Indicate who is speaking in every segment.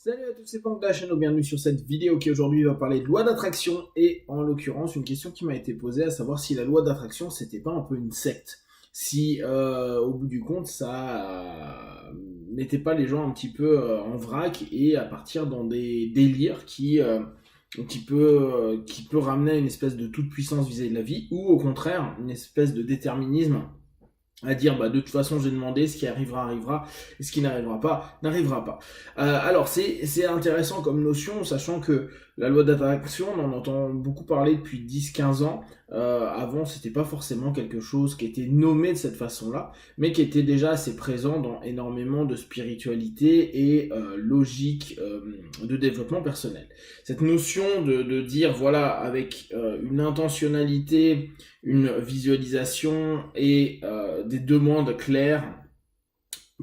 Speaker 1: Salut à tous, c'est Pank de la chaîne, bienvenue sur cette vidéo qui aujourd'hui va parler de loi d'attraction et en l'occurrence une question qui m'a été posée à savoir si la loi d'attraction c'était pas un peu une secte, si au bout du compte ça mettait pas les gens un petit peu en vrac et à partir dans des délires qui peut ramener à une espèce de toute puissance vis-à-vis de la vie ou au contraire une espèce de déterminisme à dire bah de toute façon j'ai demandé, ce qui arrivera arrivera et ce qui n'arrivera pas n'arrivera pas. Alors c'est intéressant comme notion, sachant que la loi d'attraction on en entend beaucoup parler depuis 10-15 ans. Avant c'était pas forcément quelque chose qui était nommé de cette façon-là, mais qui était déjà assez présent dans énormément de spiritualité et logique de développement personnel. Cette notion de dire voilà avec une intentionnalité, une visualisation et des demandes claires,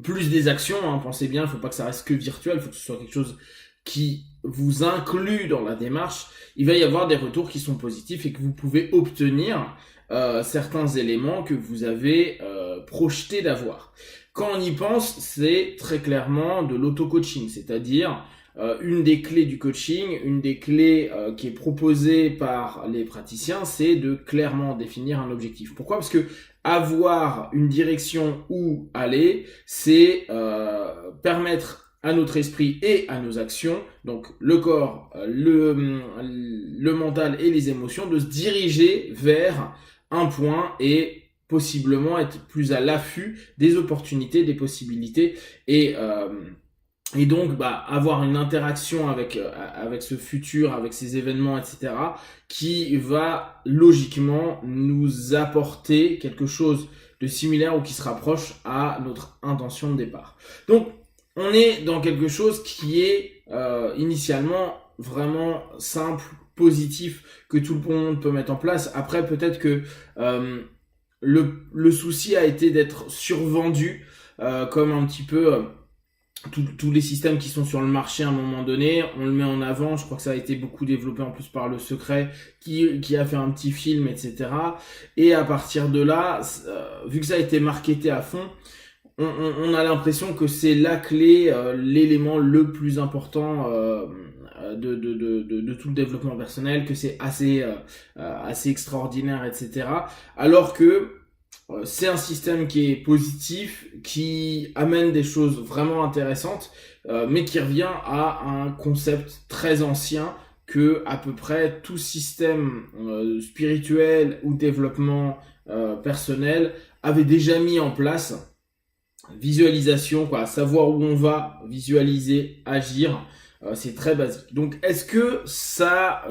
Speaker 1: plus des actions, hein, pensez bien, il ne faut pas que ça reste que virtuel, il faut que ce soit quelque chose qui vous inclut dans la démarche, il va y avoir des retours qui sont positifs et que vous pouvez obtenir certains éléments que vous avez projeté d'avoir. Quand on y pense, c'est très clairement de l'auto-coaching, c'est-à-dire une des clés du coaching, une des clés qui est proposée par les praticiens, c'est de clairement définir un objectif. Pourquoi ? Parce que avoir une direction où aller, c'est permettre à notre esprit et à nos actions, donc le corps, le mental et les émotions, de se diriger vers un point et possiblement être plus à l'affût des opportunités, des possibilités et donc, avoir une interaction avec ce futur, avec ces événements, etc., qui va logiquement nous apporter quelque chose de similaire ou qui se rapproche à notre intention de départ. Donc, on est dans quelque chose qui est initialement vraiment simple, positif, que tout le monde peut mettre en place. Après, peut-être que le souci a été d'être survendu comme un petit peu tous les systèmes qui sont sur le marché à un moment donné, on le met en avant. Je crois que ça a été beaucoup développé en plus par Le Secret, qui a fait un petit film, etc. Et à partir de là, vu que ça a été marketé à fond, on a l'impression que c'est la clé, l'élément le plus important de tout le développement personnel, que c'est assez extraordinaire, etc. Alors que c'est un système qui est positif, qui amène des choses vraiment intéressantes, mais qui revient à un concept très ancien que à peu près tout système spirituel ou développement personnel avait déjà mis en place. Visualisation, quoi, savoir où on va, visualiser, agir, c'est très basique. Donc est-ce que ça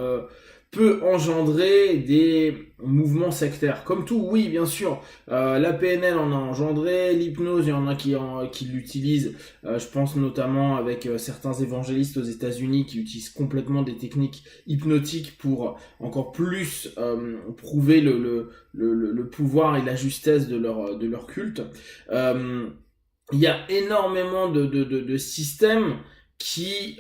Speaker 1: peut engendrer des mouvements sectaires? Comme tout, oui, bien sûr. La PNL en a engendré, l'hypnose, il y en a qui l'utilisent. Je pense notamment avec certains évangélistes aux États-Unis qui utilisent complètement des techniques hypnotiques pour encore plus prouver le pouvoir et la justesse de leur culte. Il y a énormément de systèmes qui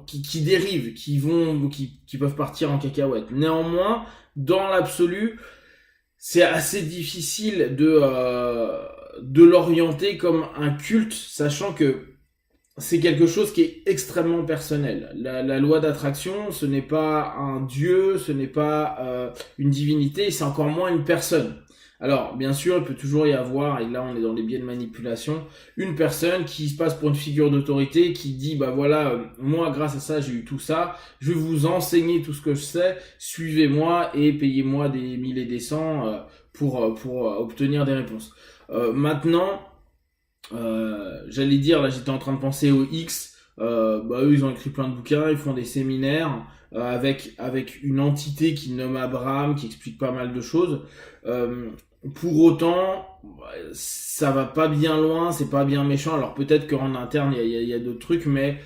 Speaker 1: qui dérivent, qui peuvent partir en cacahuète. Néanmoins, dans l'absolu, c'est assez difficile de l'orienter comme un culte, sachant que c'est quelque chose qui est extrêmement personnel. La loi d'attraction, ce n'est pas un dieu, ce n'est pas une divinité, c'est encore moins une personne. Alors, bien sûr, il peut toujours y avoir, et là on est dans les biais de manipulation, une personne qui se passe pour une figure d'autorité, qui dit, bah voilà, moi grâce à ça j'ai eu tout ça, je vais vous enseigner tout ce que je sais, suivez-moi et payez-moi des 1000 et des cents pour obtenir des réponses. Maintenant, j'allais dire, là j'étais en train de penser aux X, eux ils ont écrit plein de bouquins, ils font des séminaires avec une entité qu'ils nomment Abraham, qui explique pas mal de choses. Pour autant, ça va pas bien loin, c'est pas bien méchant. Alors peut-être qu'en interne il y a d'autres trucs, mais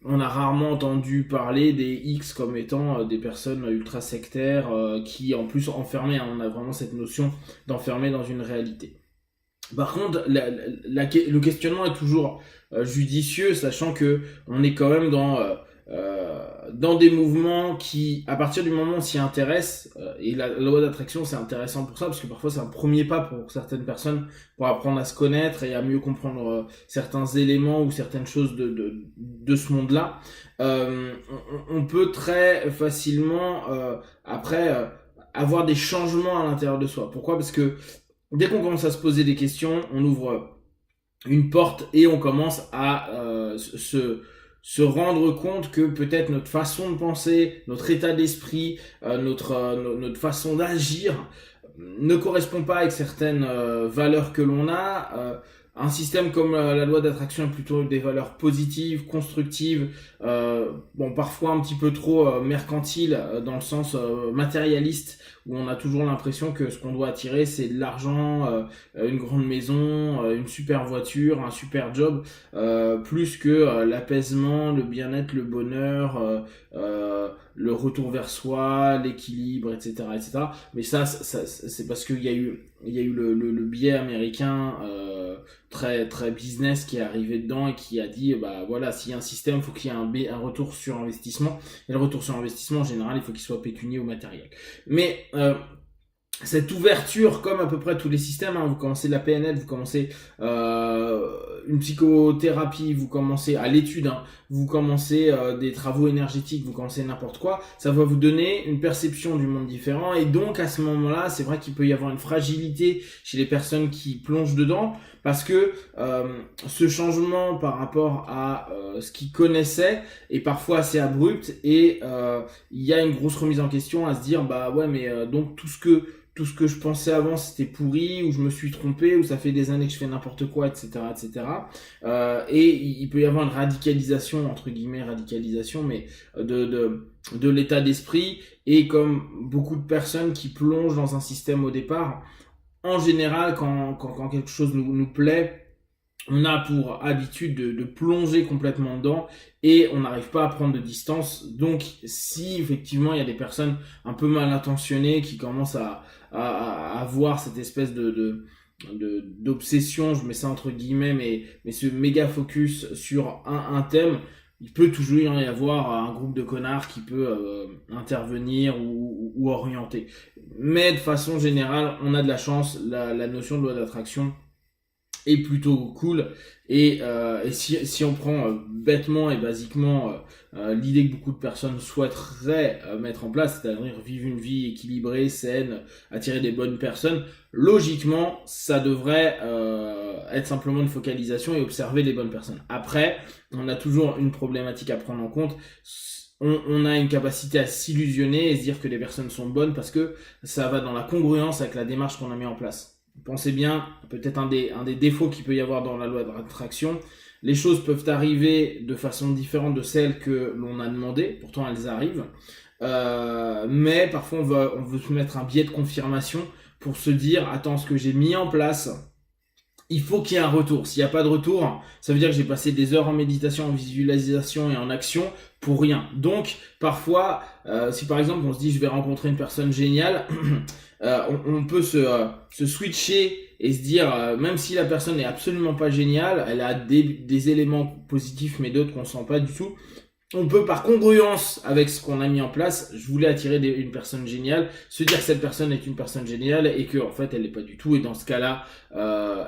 Speaker 1: on a rarement entendu parler des X comme étant des personnes ultra sectaires qui en plus enfermées, hein, on a vraiment cette notion d'enfermer dans une réalité. Par contre, le questionnement est toujours judicieux, sachant que on est quand même dans dans des mouvements qui, à partir du moment où on s'y intéresse, et la loi d'attraction c'est intéressant pour ça, parce que parfois c'est un premier pas pour certaines personnes pour apprendre à se connaître et à mieux comprendre certains éléments ou certaines choses de ce monde-là. On peut très facilement après avoir des changements à l'intérieur de soi. Pourquoi? Parce que dès qu'on commence à se poser des questions, on ouvre une porte et on commence à se rendre compte que peut-être notre façon de penser, notre état d'esprit, notre façon d'agir ne correspond pas avec certaines valeurs que l'on a. Un système comme la loi d'attraction est plutôt des valeurs positives, constructives, bon parfois un petit peu trop mercantile dans le sens matérialiste, où on a toujours l'impression que ce qu'on doit attirer c'est de l'argent, une grande maison, une super voiture, un super job, plus que l'apaisement, le bien-être, le bonheur, le retour vers soi, l'équilibre, etc., etc. Mais ça c'est parce qu'il y a eu le biais américain très très business qui est arrivé dedans et qui a dit bah voilà, s'il y a un système, faut qu'il y ait un retour sur investissement, et le retour sur investissement en général il faut qu'il soit pécunier ou matériel. Mais cette ouverture, comme à peu près tous les systèmes, hein, vous commencez la PNL, vous commencez une psychothérapie, vous commencez à l'étude, hein, vous commencez des travaux énergétiques, vous commencez n'importe quoi, ça va vous donner une perception du monde différent, et donc à ce moment-là, c'est vrai qu'il peut y avoir une fragilité chez les personnes qui plongent dedans, parce que ce changement par rapport à ce qu'ils connaissaient est parfois assez abrupt, et il y a une grosse remise en question à se dire bah ouais mais donc tout ce que je pensais avant c'était pourri, ou je me suis trompé, ou ça fait des années que je fais n'importe quoi, etc., etc. Et il peut y avoir une radicalisation, entre guillemets radicalisation, mais de l'état d'esprit, et comme beaucoup de personnes qui plongent dans un système au départ, en général quand quelque chose nous plaît, on a pour habitude de plonger complètement dedans et on n'arrive pas à prendre de distance. Donc si effectivement il y a des personnes un peu mal intentionnées qui commencent à avoir cette espèce d'obsession, je mets ça entre guillemets, mais ce méga focus sur un thème, il peut toujours y avoir un groupe de connards qui peut intervenir ou orienter. Mais de façon générale, on a de la chance, la notion de loi d'attraction est plutôt cool, et si on prend bêtement et basiquement l'idée que beaucoup de personnes souhaiteraient mettre en place, c'est-à-dire vivre une vie équilibrée, saine, attirer des bonnes personnes, logiquement ça devrait être simplement une focalisation et observer les bonnes personnes. Après, on a toujours une problématique à prendre en compte. On a une capacité à s'illusionner et se dire que les personnes sont bonnes parce que ça va dans la congruence avec la démarche qu'on a mis en place. Pensez bien, peut-être un des défauts qu'il peut y avoir dans la loi d'attraction, les choses peuvent arriver de façon différente de celle que l'on a demandé, pourtant elles arrivent, mais parfois on veut se mettre un biais de confirmation pour se dire, attends, ce que j'ai mis en place, il faut qu'il y ait un retour. S'il n'y a pas de retour, ça veut dire que j'ai passé des heures en méditation, en visualisation et en action pour rien. Donc, parfois, si par exemple on se dit je vais rencontrer une personne géniale, on peut se switcher et se dire, même si la personne n'est absolument pas géniale, elle a des éléments positifs mais d'autres qu'on sent pas du tout, on peut par congruence avec ce qu'on a mis en place, je voulais attirer une personne géniale, se dire que cette personne est une personne géniale et que en fait elle n'est pas du tout, et dans ce cas-là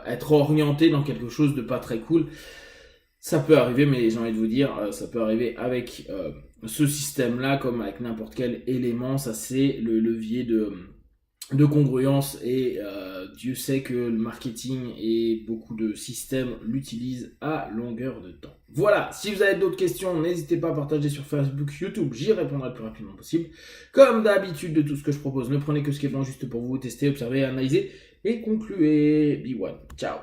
Speaker 1: être orienté dans quelque chose de pas très cool. Ça peut arriver, mais j'ai envie de vous dire, ça peut arriver avec ce système-là comme avec n'importe quel élément. Ça c'est le levier de congruence, et Dieu sait que le marketing et beaucoup de systèmes l'utilisent à longueur de temps. Voilà, si vous avez d'autres questions, n'hésitez pas à partager sur Facebook, YouTube, j'y répondrai le plus rapidement possible. Comme d'habitude, de tout ce que je propose, ne prenez que ce qui est bon juste pour vous, tester, observer, analyser et concluez. Be one. Ciao.